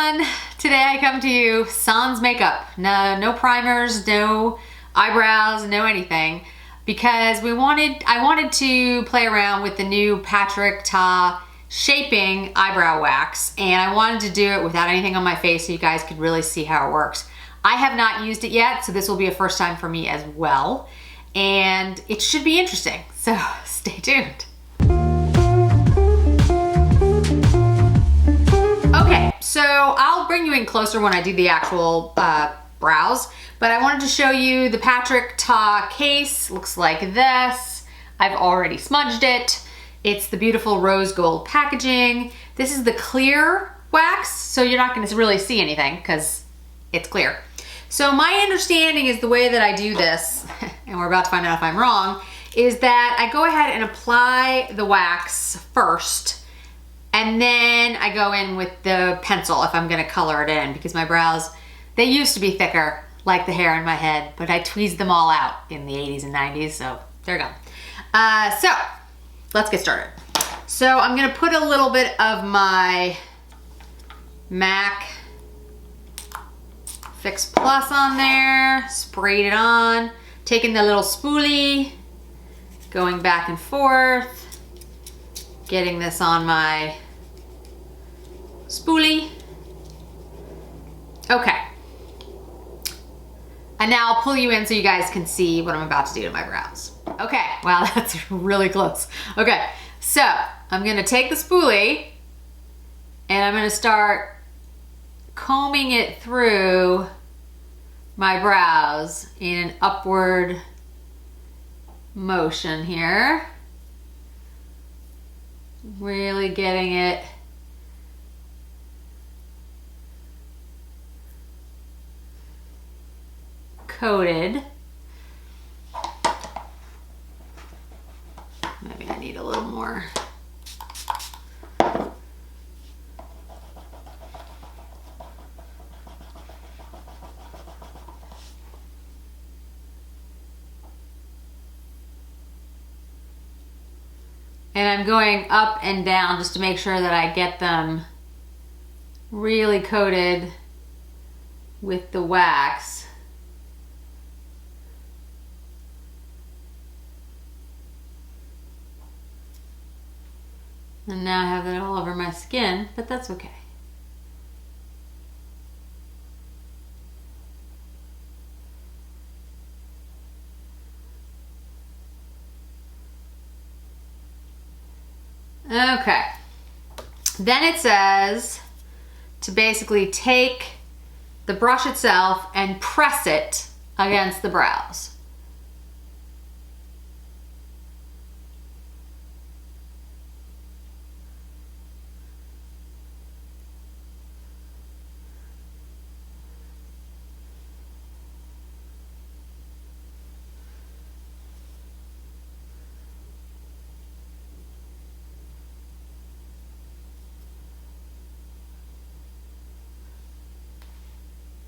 everyone. Today I come to you sans makeup. No primers, no eyebrows, no anything. Because I wanted to play around with the new Patrick Ta shaping eyebrow wax. And I wanted to do it without anything on my face so you guys could really see how it works. I have not used it yet, so this will be a first time for me as well. And it should be interesting, so stay tuned. Okay, so I'll bring you in closer when I do the actual brows, but I wanted to show you the Patrick Ta case. Looks like this. I've already smudged it. It's the beautiful rose gold packaging. This is the clear wax, so you're not gonna really see anything because it's clear. So my understanding is the way that I do this, and we're about to find out if I'm wrong, is that I go ahead and apply the wax first, and then I go in with the pencil if I'm gonna color it in, because my brows, they used to be thicker, like the hair in my head, but I tweezed them all out in the 80s and 90s, so they're gone. So, let's get started. So I'm gonna put a little bit of my MAC Fix Plus on there, sprayed it on, taking the little spoolie, going back and forth, getting this on my spoolie. Okay. And now I'll pull you in so you guys can see what I'm about to do to my brows. Okay, wow, that's really close. Okay, so I'm gonna take the spoolie and I'm gonna start combing it through my brows in an upward motion here. Really getting it coated. Maybe I need a little more. And I'm going up and down just to make sure that I get them really coated with the wax. And now I have that all over my skin, but that's okay. Okay. Then it says to basically take the brush itself and press it against the brows.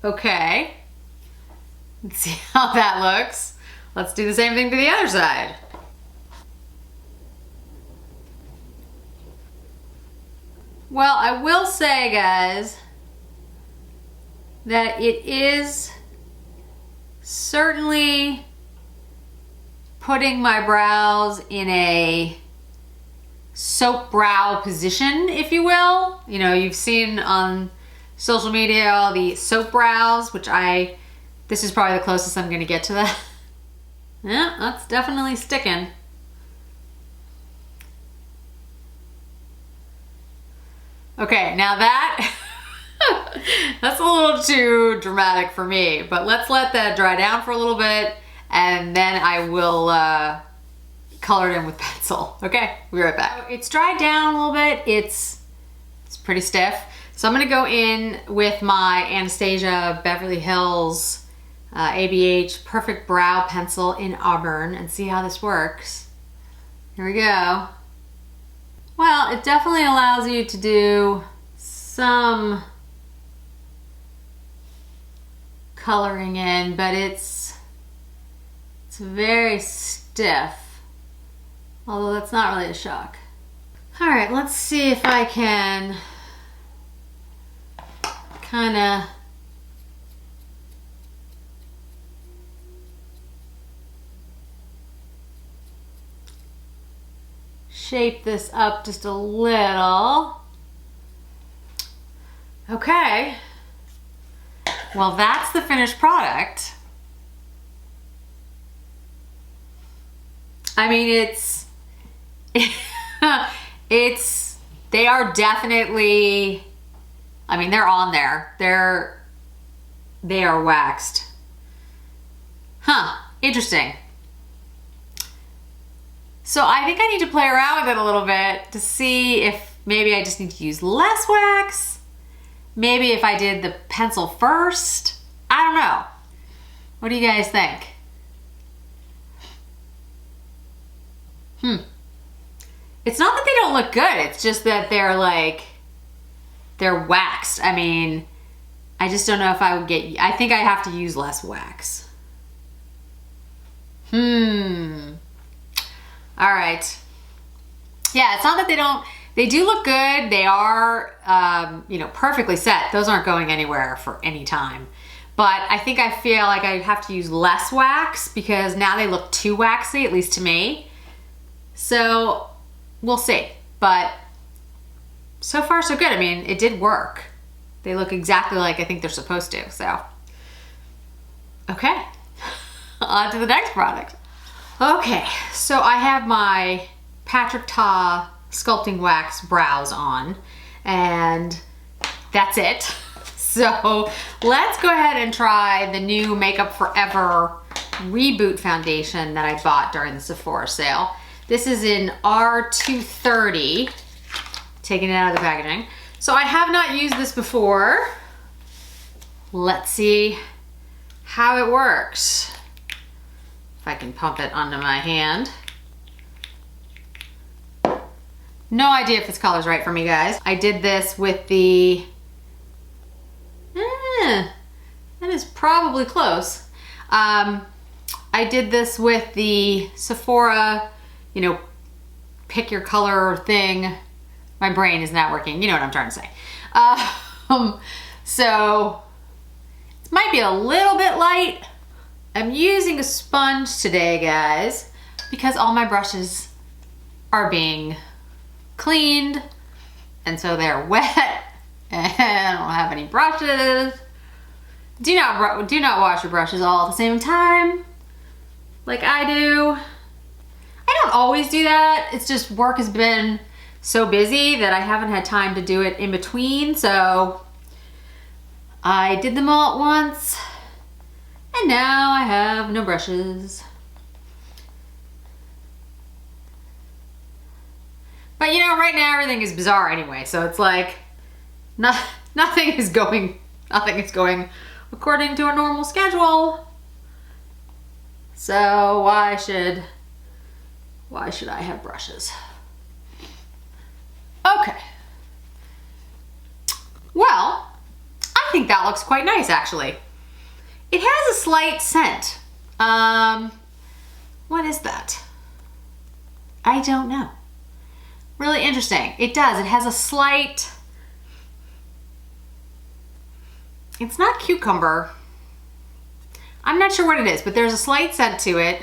Okay, let's see how that looks. Let's do the same thing to the other side. Well, I will say, guys, that it is certainly putting my brows in a soap brow position, if you will. You know, you've seen on social media all the soap brows, which this is probably the closest I'm gonna get to that. Yeah, that's definitely sticking. Okay, now that's a little too dramatic for me, but let's let that dry down for a little bit and then I will color it in with pencil. Okay, we'll be right back. It's dried down a little bit. It's pretty stiff. So I'm gonna go in with my Anastasia Beverly Hills ABH Perfect Brow Pencil in Auburn and see how this works. Here we go. Well, it definitely allows you to do some coloring in, but it's very stiff, although that's not really a shock. All right, let's see if I can kind of shape this up just a little. Okay. Well, that's the finished product. I mean, they are definitely, I mean, they're on there. They are waxed. Huh, interesting. So I think I need to play around with it a little bit to see if maybe I just need to use less wax. Maybe if I did the pencil first. I don't know. What do you guys think? It's not that they don't look good. It's just that they're waxed. I mean, I just don't know if I would get, I think I have to use less wax. All right. Yeah, it's not that they do look good. They are, you know, perfectly set. Those aren't going anywhere for any time. But I think I feel like I have to use less wax because now they look too waxy, at least to me. So we'll see. But so far so good. I mean, it did work. They look exactly like I think they're supposed to. So, okay. On to the next product. Okay, so I have my Patrick Ta Sculpting Wax brows on, and that's it. So let's go ahead and try the new Makeup Forever Reboot foundation that I bought during the Sephora sale. This is in R230, taking it out of the packaging. So I have not used this before. Let's see how it works. If I can pump it onto my hand. No idea if this color's right for me, guys. I did this with the, that is probably close. I did this with the Sephora, you know, pick your color thing. My brain is not working. You know what I'm trying to say. So it might be a little bit light. I'm using a sponge today, guys, because all my brushes are being cleaned, and so they're wet, and I don't have any brushes. Do not wash your brushes all at the same time, like I do. I don't always do that. It's just work has been so busy that I haven't had time to do it in between, so I did them all at once. And now I have no brushes. But you know, right now everything is bizarre anyway, so it's like nothing is going according to a normal schedule. So why should I have brushes? Okay. Well, I think that looks quite nice actually. It has a slight scent. What is that? I don't know. Really interesting. It does. It has a slight, it's not cucumber. I'm not sure what it is, but there's a slight scent to it.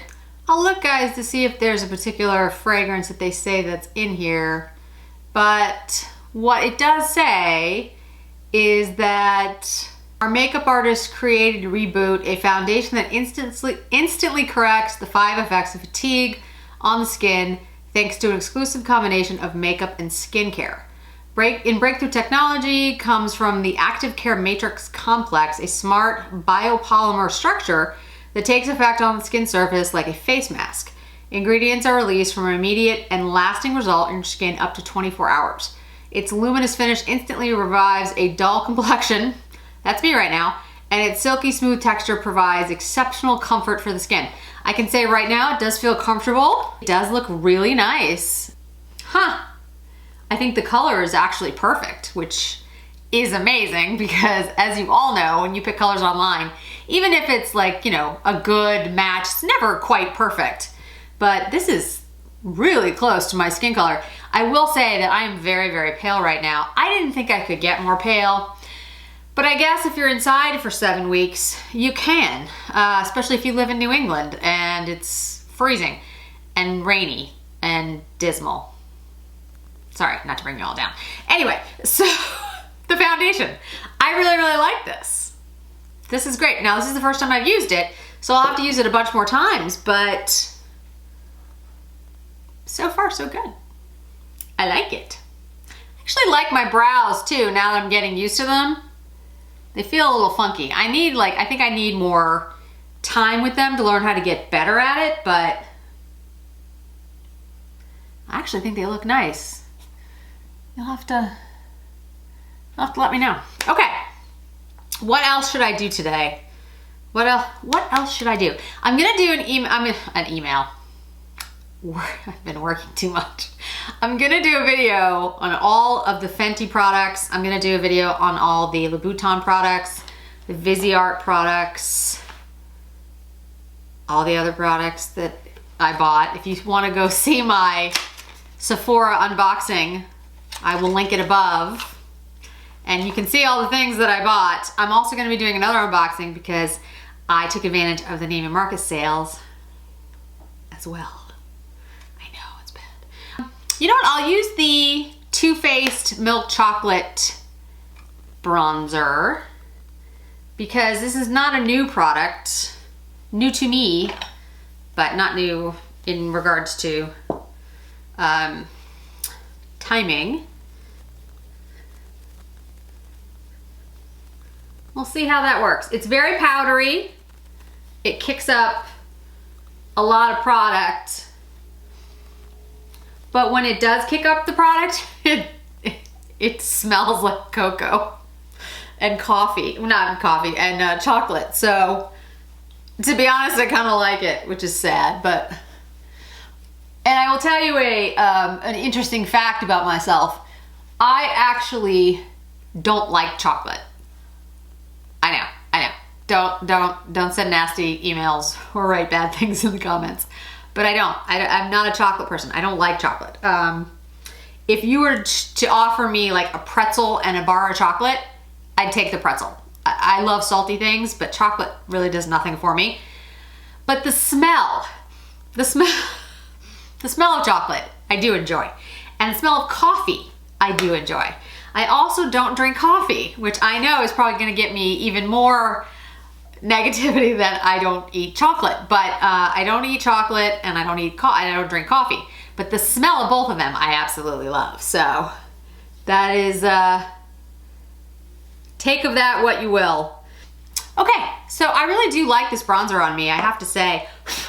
I'll look, guys, to see if there's a particular fragrance that they say that's in here. But what it does say is that our makeup artist created Reboot, a foundation that instantly corrects the 5 effects of fatigue on the skin thanks to an exclusive combination of makeup and skincare. Breakthrough technology comes from the Active Care Matrix Complex, a smart biopolymer structure that takes effect on the skin surface like a face mask. Ingredients are released from an immediate and lasting result in your skin up to 24 hours. Its luminous finish instantly revives a dull complexion, that's me right now, and its silky smooth texture provides exceptional comfort for the skin. I can say right now it does feel comfortable. It does look really nice. Huh. I think the color is actually perfect, which is amazing because as you all know, when you pick colors online, even if it's like, you know, a good match, it's never quite perfect. But this is really close to my skin color. I will say that I am very, very pale right now. I didn't think I could get more pale, But I guess if you're inside for 7 weeks, you can, especially if you live in New England and it's freezing and rainy and dismal. Sorry, not to bring you all down. Anyway, so the foundation. I really, really like this. This is great. Now, this is the first time I've used it, so I'll have to use it a bunch more times, but so far, so good. I like it. I actually like my brows too, now that I'm getting used to them. They feel a little funky. I think I need more time with them to learn how to get better at it, but I actually think they look nice. You'll have to let me know. Okay, what else should I do today? What else should I do? I'm gonna do an email. I've been working too much. I'm gonna do a video on all of the Fenty products. I'm gonna do a video on all the Louboutin products, the Viseart products, all the other products that I bought. If you wanna go see my Sephora unboxing, I will link it above. And you can see all the things that I bought. I'm also gonna be doing another unboxing because I took advantage of the Neiman Marcus sales as well. You know what? I'll use the Too Faced Milk Chocolate Bronzer because this is not a new product. New to me, but not new in regards to timing. We'll see how that works. It's very powdery. It kicks up a lot of product. But when it does kick up the product, it smells like cocoa and coffee. Not coffee, and chocolate. So, to be honest, I kind of like it, which is sad. But, and I will tell you an interesting fact about myself. I actually don't like chocolate. I know. Don't send nasty emails or write bad things in the comments. But I'm not a chocolate person. I don't like chocolate. If you were to offer me like a pretzel and a bar of chocolate, I'd take the pretzel. I love salty things, but chocolate really does nothing for me. But the smell of chocolate, I do enjoy. And the smell of coffee, I do enjoy. I also don't drink coffee, which I know is probably gonna get me even more negativity that I don't eat chocolate, but I don't eat chocolate and I don't drink coffee. But the smell of both of them I absolutely love. So that is take of that what you will. Okay, so I really do like this bronzer on me. I have to say,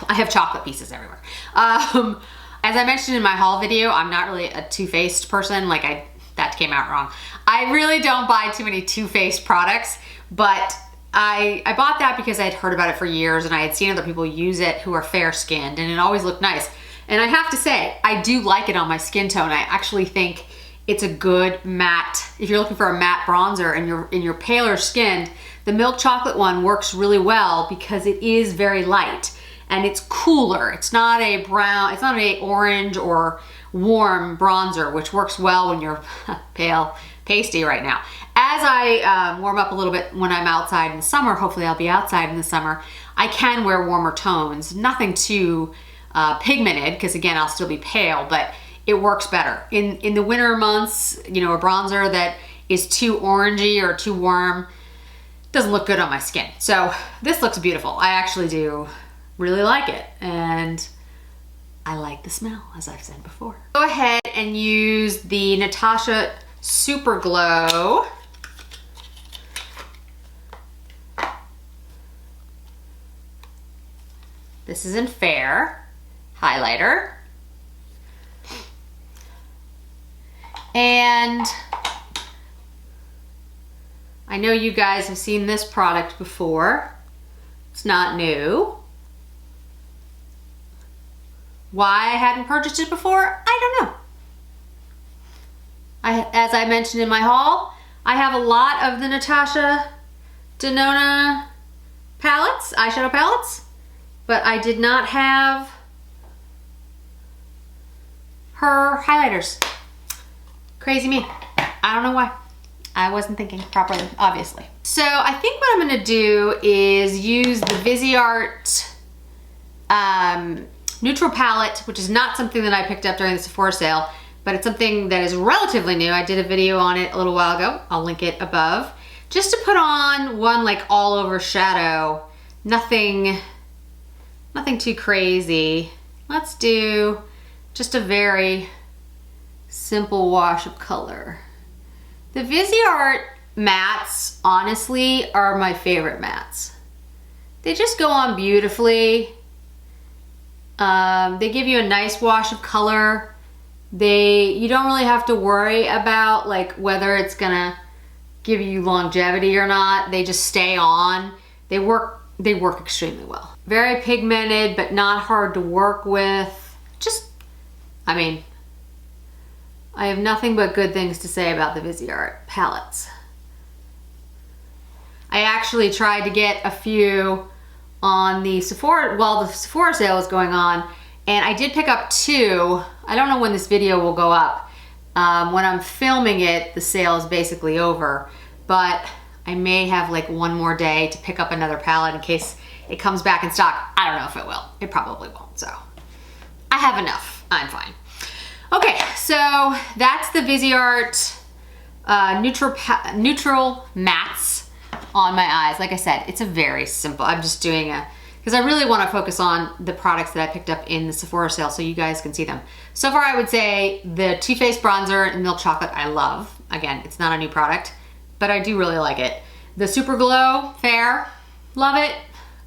I have chocolate pieces everywhere. As I mentioned in my haul video, I'm not really a Too Faced person. That came out wrong. I really don't buy too many Too Faced products, but I bought that because I had heard about it for years and I had seen other people use it who are fair skinned and it always looked nice. And I have to say, I do like it on my skin tone. I actually think it's a good matte, if you're looking for a matte bronzer and you're paler skinned, the milk chocolate one works really well because it is very light and it's cooler. It's not a brown, it's not a orange or warm bronzer, which works well when you're pale, pasty right now. As I warm up a little bit when I'm outside in the summer, hopefully I'll be outside in the summer, I can wear warmer tones. Nothing too pigmented, because again, I'll still be pale, but it works better. In the winter months, you know, a bronzer that is too orangey or too warm doesn't look good on my skin. So this looks beautiful. I actually do really like it, and I like the smell, as I've said before. Go ahead and use the Natasha Super Glow. This is in Fair highlighter. And I know you guys have seen this product before. It's not new. Why I hadn't purchased it before, I don't know. As I mentioned in my haul, I have a lot of the Natasha Denona palettes, eyeshadow palettes, but I did not have her highlighters. Crazy me. I don't know why. I wasn't thinking properly, obviously. So I think what I'm gonna do is use the Viseart neutral palette, which is not something that I picked up during the Sephora sale, but it's something that is relatively new. I did a video on it a little while ago. I'll link it above. Just to put on one like all over shadow, nothing too crazy. Let's do just a very simple wash of color. The Viseart mattes, honestly, are my favorite mattes. They just go on beautifully. They give you a nice wash of color. You don't really have to worry about like whether it's gonna give you longevity or not. They just stay on. They work extremely well. Very pigmented, but not hard to work with. I mean, I have nothing but good things to say about the Viseart palettes. I actually tried to get a few on the Sephora, while the Sephora sale was going on, and I did pick up 2. I don't know when this video will go up. When I'm filming it, the sale is basically over, but I may have like one more day to pick up another palette in case it comes back in stock. I don't know if it will. It probably won't, so I have enough. I'm fine. Okay, so that's the Viseart neutral mattes on my eyes. Like I said, it's a very simple, I'm just doing because I really want to focus on the products that I picked up in the Sephora sale so you guys can see them. So far, I would say the Too Faced bronzer in Milk Chocolate I love. Again, it's not a new product, but I do really like it. The Super Glow Fair, love it,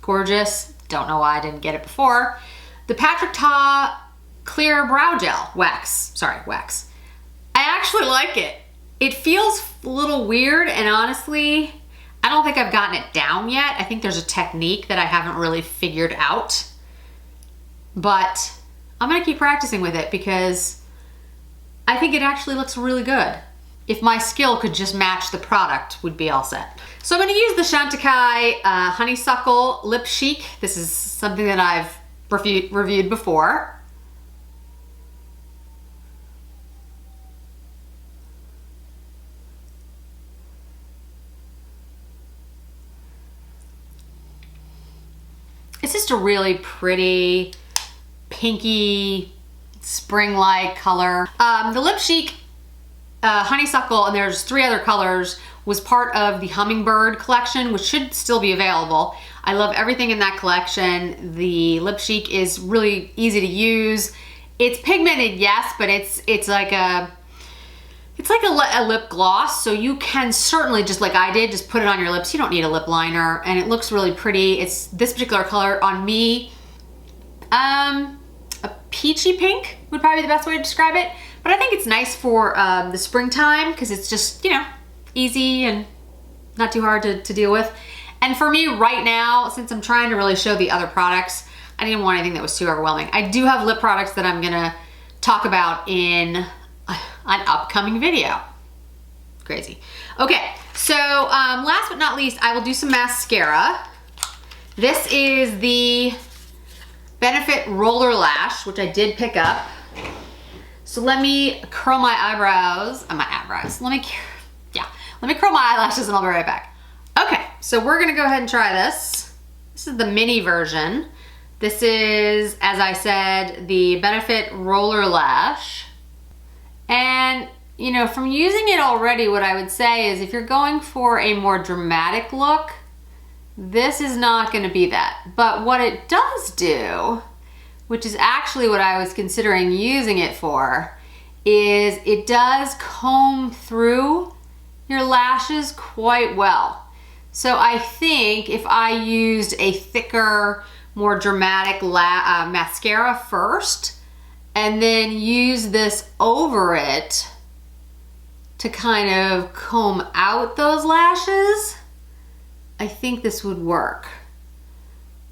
gorgeous. Don't know why I didn't get it before. The Patrick Ta Clear Brow Gel, wax. I actually like it. It feels a little weird, and honestly, I don't think I've gotten it down yet. I think there's a technique that I haven't really figured out, but I'm gonna keep practicing with it because I think it actually looks really good. If my skill could just match the product, we'd be all set. So I'm gonna use the Chantecaille Honeysuckle Lip Chic. This is something that I've reviewed before. It's just a really pretty, pinky, spring-like color. The Lip Chic Honeysuckle, and there's 3 other colors, was part of the Hummingbird collection, which should still be available. I love everything in that collection. The Lip Chic is really easy to use. It's pigmented, yes, but it's like a lip gloss, so you can certainly, just like I did, just put it on your lips. You don't need a lip liner, and it looks really pretty. It's this particular color on me. A peachy pink would probably be the best way to describe it, but I think it's nice for the springtime because it's just, you know, easy and not too hard to deal with. And for me right now, since I'm trying to really show the other products, I didn't want anything that was too overwhelming. I do have lip products that I'm gonna talk about in an upcoming video. Crazy. Okay, so last but not least, I will do some mascara. This is the Benefit Roller Lash, which I did pick up. So let me curl my eyebrows, let me curl my eyelashes and I'll be right back. Okay, so we're gonna go ahead and try this. This is the mini version. This is, as I said, the Benefit Roller Lash. And, you know, from using it already, what I would say is if you're going for a more dramatic look, this is not gonna be that. But what it does do, which is actually what I was considering using it for, is it does comb through your lashes quite well. So I think if I used a thicker, more dramatic mascara first, and then use this over it to kind of comb out those lashes, I think this would work.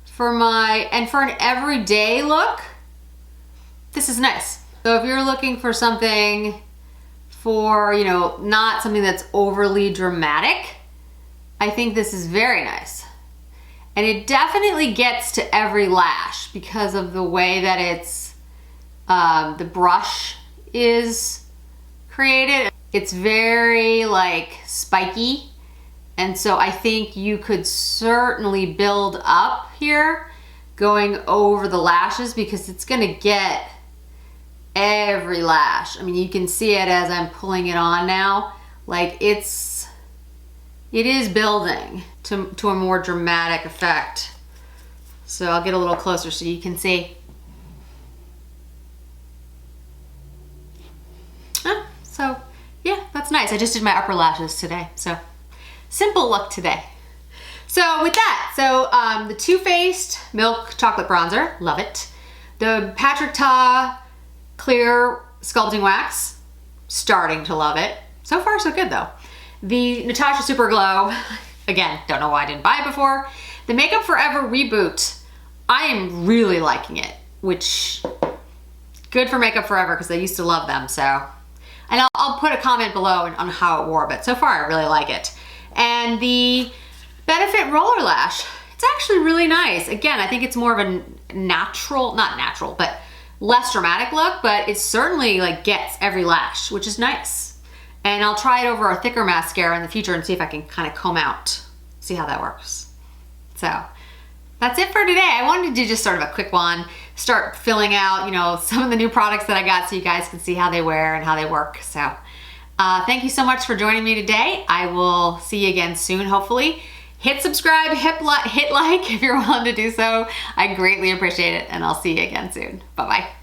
For an everyday look, this is nice. So if you're looking for something for, you know, not something that's overly dramatic, I think this is very nice. And it definitely gets to every lash because of the way that it's, the brush is created. It's very like spiky. And so I think you could certainly build up here going over the lashes because it's gonna get every lash. I mean, you can see it as I'm pulling it on now. Like it is building to a more dramatic effect. So I'll get a little closer so you can see. So yeah, that's nice. I just did my upper lashes today. So simple look today. So with that, the Too Faced Milk Chocolate Bronzer, love it. The Patrick Ta Clear Sculpting Wax, starting to love it. So far so good though. The Natasha Super Glow, again, don't know why I didn't buy it before. The Makeup Forever Reboot, I am really liking it, which good for Makeup Forever because I used to love them, so. And I'll put a comment below on how it wore, but so far I really like it. And the Benefit Roller Lash, it's actually really nice. Again, I think it's more of a natural, not natural, but less dramatic look, but it certainly like gets every lash, which is nice. And I'll try it over a thicker mascara in the future and see if I can kind of comb out, see how that works. So that's it for today. I wanted to do just sort of a quick one, start filling out, you know, some of the new products that I got so you guys can see how they wear and how they work. So thank you so much for joining me today. I will see you again soon, hopefully. Hit subscribe, hit like if you're willing to do so. I greatly appreciate it, and I'll see you again soon. Bye-bye.